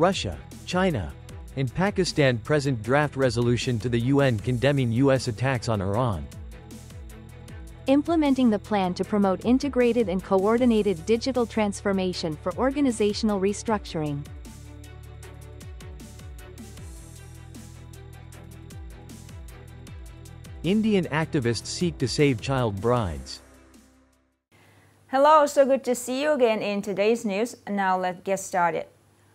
Russia, China, and Pakistan present draft resolution to the UN condemning U.S. attacks on Iran. Implementing the plan to promote integrated and coordinated digital transformation for organizational restructuring. Indian activists seek to save child brides. Hello, so good to see you again in today's news. Now let's get started.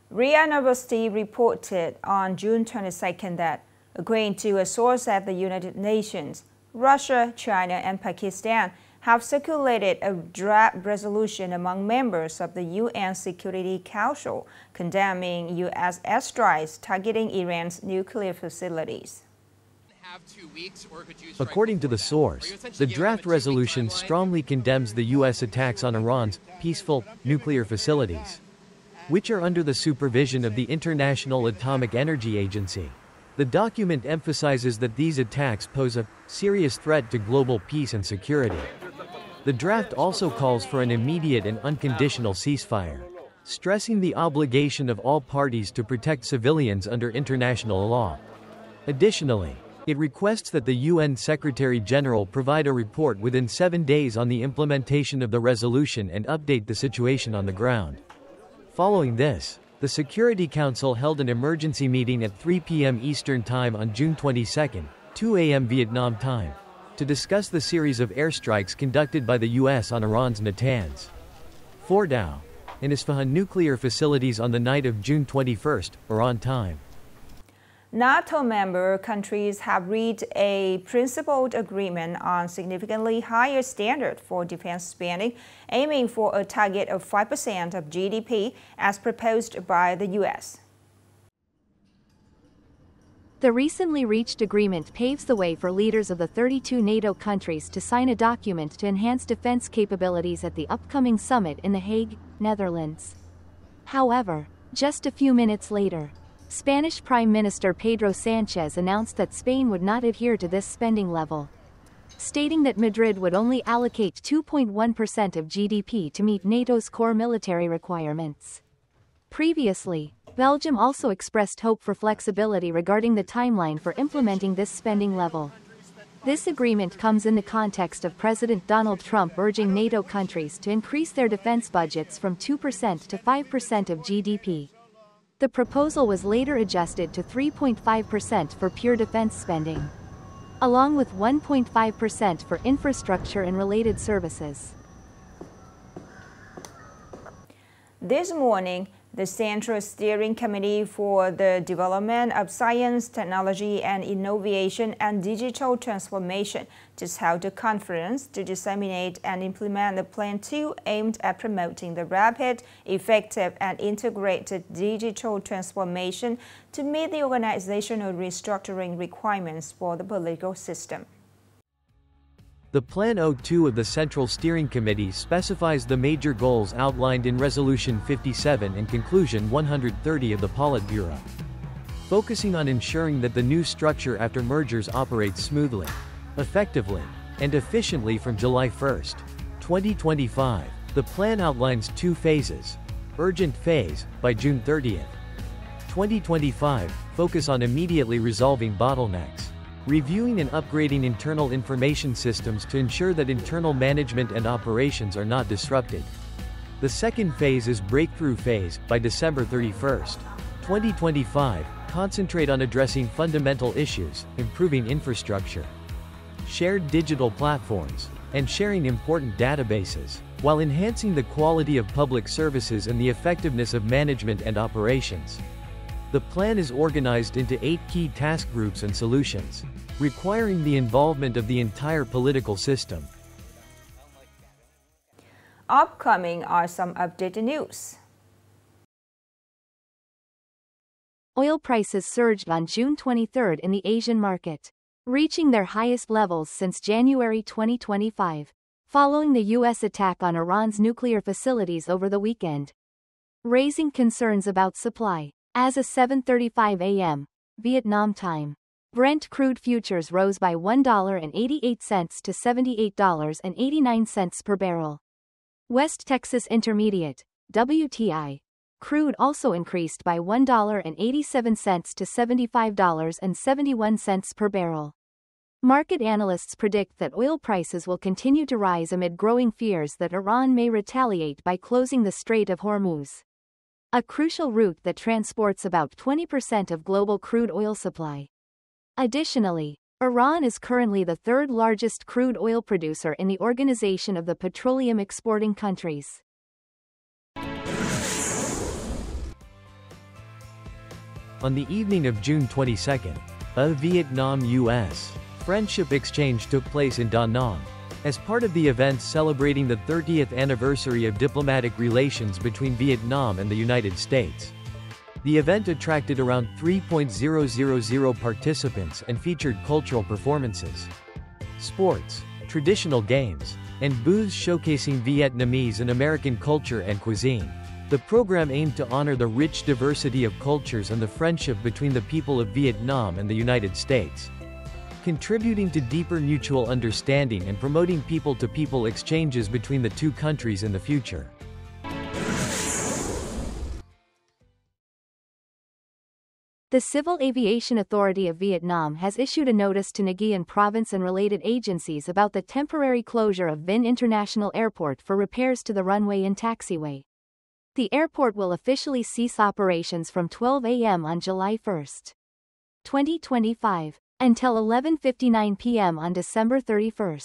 RIA University reported on June 22nd that, according to a source at the United Nations, Russia, China, and Pakistan have circulated a draft resolution among members of the UN Security Council condemning U.S. airstrikes targeting Iran's nuclear facilities. According to the source, the draft resolution strongly condemns the U.S. attacks on Iran's peaceful nuclear facilities, which are under the supervision of the International Atomic Energy Agency. The document emphasizes that these attacks pose a serious threat to global peace and security. The draft also calls for an immediate and unconditional ceasefire, stressing the obligation of all parties to protect civilians under international law. Additionally, it requests that the UN Secretary-General provide a report within 7 days on the implementation of the resolution and update the situation on the ground. Following this, the Security Council held an emergency meeting at 3 p.m. Eastern Time on June 22, 2 a.m. Vietnam time, to discuss the series of airstrikes conducted by the U.S. on Iran's Natanz, Fordow, and Isfahan nuclear facilities on the night of June 21, Iran time. NATO member countries have reached a principled agreement on significantly higher standards for defense spending, aiming for a target of 5% of GDP as proposed by the U.S. The recently reached agreement paves the way for leaders of the 32 NATO countries to sign a document to enhance defense capabilities at the upcoming summit in The Hague, Netherlands. However, just a few minutes later, Spanish Prime Minister Pedro Sánchez announced that Spain would not adhere to this spending level, stating that Madrid would only allocate 2.1% of GDP to meet NATO's core military requirements. Previously, Belgium also expressed hope for flexibility regarding the timeline for implementing this spending level. This agreement comes in the context of President Donald Trump urging NATO countries to increase their defense budgets from 2% to 5% of GDP. The proposal was later adjusted to 3.5% for pure defense spending, along with 1.5% for infrastructure and related services. This morning, the Central Steering Committee for the Development of Science, Technology and Innovation and Digital Transformation just held a conference to disseminate and implement the Plan 2 aimed at promoting the rapid, effective and integrated digital transformation to meet the organizational restructuring requirements for the political system. The Plan 02 of the Central Steering Committee specifies the major goals outlined in Resolution 57 and Conclusion 130 of the Politburo, focusing on ensuring that the new structure after mergers operates smoothly, effectively, and efficiently from July 1, 2025. The plan outlines 2 phases. Urgent phase, by June 30, 2025, focus on immediately resolving bottlenecks, reviewing and upgrading internal information systems to ensure that internal management and operations are not disrupted. The second phase is breakthrough phase, by December 31, 2025, concentrate on addressing fundamental issues, improving infrastructure, shared digital platforms, and sharing important databases, while enhancing the quality of public services and the effectiveness of management and operations. The plan is organized into 8 key task groups and solutions, requiring the involvement of the entire political system. Upcoming are some updated news. Oil prices surged on June 23 in the Asian market, reaching their highest levels since January 2025, following the U.S. attack on Iran's nuclear facilities over the weekend, raising concerns about supply. As of 7:35 a.m. Vietnam time, Brent crude futures rose by $1.88 to $78.89 per barrel. West Texas Intermediate, WTI, Crude also increased by $1.87 to $75.71 per barrel. Market analysts predict that oil prices will continue to rise amid growing fears that Iran may retaliate by closing the Strait of Hormuz, a crucial route that transports about 20% of global crude oil supply. Additionally, Iran is currently the third largest crude oil producer in the Organization of the Petroleum Exporting Countries. On the evening of June 22nd, a Vietnam-U.S. friendship exchange took place in Da Nang, as part of the events celebrating the 30th anniversary of diplomatic relations between Vietnam and the United States. The event attracted around 3,000 participants and featured cultural performances, sports, traditional games, and booths showcasing Vietnamese and American culture and cuisine. The program aimed to honor the rich diversity of cultures and the friendship between the people of Vietnam and the United States, contributing to deeper mutual understanding and promoting people-to-people exchanges between the two countries in the future. The Civil Aviation Authority of Vietnam has issued a notice to Nghệ An Province and related agencies about the temporary closure of Vinh International Airport for repairs to the runway and taxiway. The airport will officially cease operations from 12 a.m. on July 1, 2025, until 11:59 p.m. on December 31,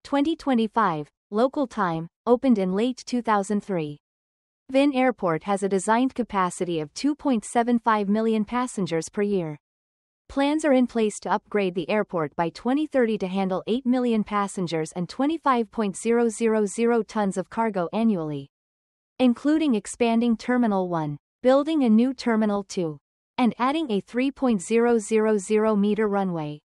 2025, local time, opened in late 2003. Vinh Airport has a designed capacity of 2.75 million passengers per year. Plans are in place to upgrade the airport by 2030 to handle 8 million passengers and 25,000 tons of cargo annually, including expanding Terminal 1, building a new Terminal 2, and adding a 3.000-meter runway.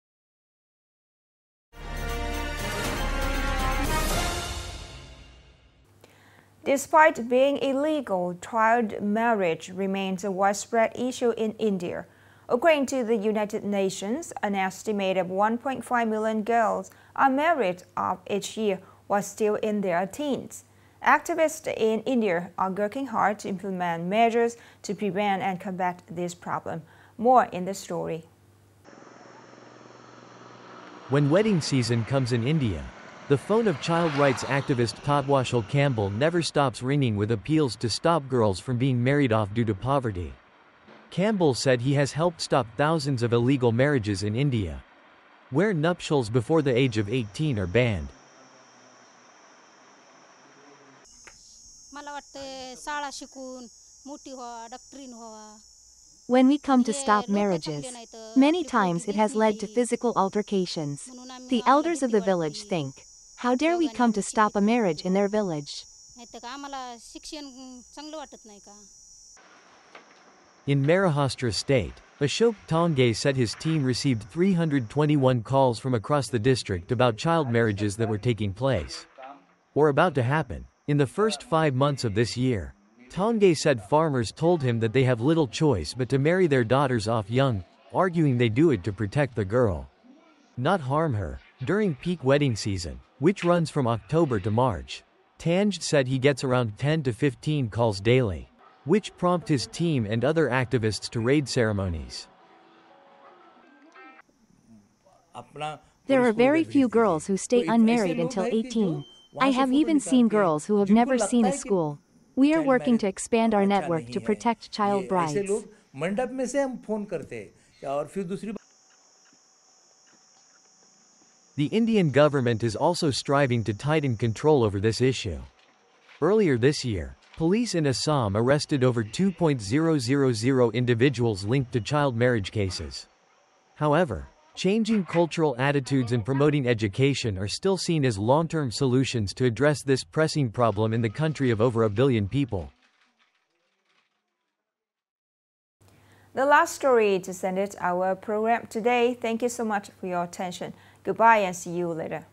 Despite being illegal, child marriage remains a widespread issue in India. According to the United Nations, an estimated 1.5 million girls are married off each year while still in their teens. Activists in India are working hard to implement measures to prevent and combat this problem. More in the story. When wedding season comes in India, the phone of child rights activist Totwashal Campbell never stops ringing with appeals to stop girls from being married off due to poverty. Campbell said he has helped stop thousands of illegal marriages in India, where nuptials before the age of 18 are banned. When we come to stop marriages, many times it has led to physical altercations. The elders of the village think, how dare we come to stop a marriage in their village? In Maharashtra state, Ashok Tongay said his team received 321 calls from across the district about child marriages that were taking place or about to happen in the first 5 months of this year. Tongay said farmers told him that they have little choice but to marry their daughters off young, arguing they do it to protect the girl, not harm her. During peak wedding season, which runs from October to March, Tanj said he gets around 10 to 15 calls daily, which prompt his team and other activists to raid ceremonies. There are very few girls who stay unmarried until 18. I have even seen girls who have never seen a school. We are working to expand our network to protect child brides. The Indian government is also striving to tighten control over this issue. Earlier this year, police in Assam arrested over 2,000 individuals linked to child marriage cases. However, changing cultural attitudes and promoting education are still seen as long-term solutions to address this pressing problem in the country of over 1 billion people. The last story to end our program today. Thank you so much for your attention. Goodbye and see you later.